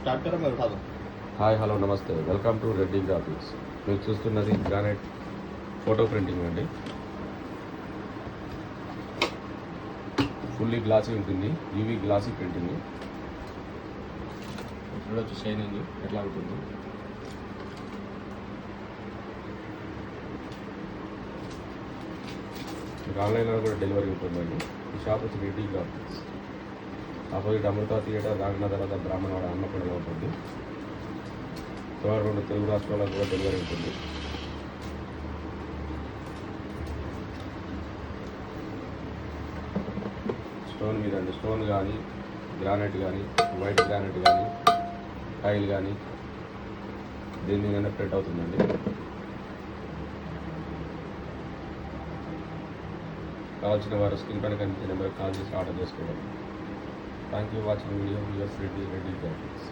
Start करो मैं उठा दूँ. హాయ్ హలో నమస్తే వెల్కమ్ టు రెడ్డి గ్రాఫిక్స్. మీరు చూస్తున్నది గ్రానైట్ ఫోటో ప్రింటింగ్ అండి. ఫుల్లీ గ్లాసీ ఉంటుంది, యూవీ గ్లాసీ ప్రింటింగ్. చూడొచ్చు షైనింగ్ ఎట్లా ఉంటుంది. మీకు ఆన్లైన్లో కూడా డెలివరీ ఉంటుందండి. ఈ షాప్ వచ్చి రెడ్డి గ్రాఫిక్స్, ఆపోజిట్ అమృత థియేటర్, రాగిన తర్వాత బ్రాహ్మణవాడ అన్నపూర్ణలో ఉంటుంది. రెండు తెలుగు రాష్ట్రాలకు కూడా డెలివరీ ఉంటుంది. స్టోన్ మీద అండి, స్టోన్ కానీ గ్రానైట్ కానీ వైట్ గ్రానైట్ కానీ టైల్ కానీ దీని మీద ప్రింట్ అవుతుందండి. కావాల్సిన వారు స్క్రీన్ పైన కనిపించే నెంబర్కి కాల్ చేసి ఆర్డర్ చేసుకోవాలి. Thank you watching video. US Reddy graphics.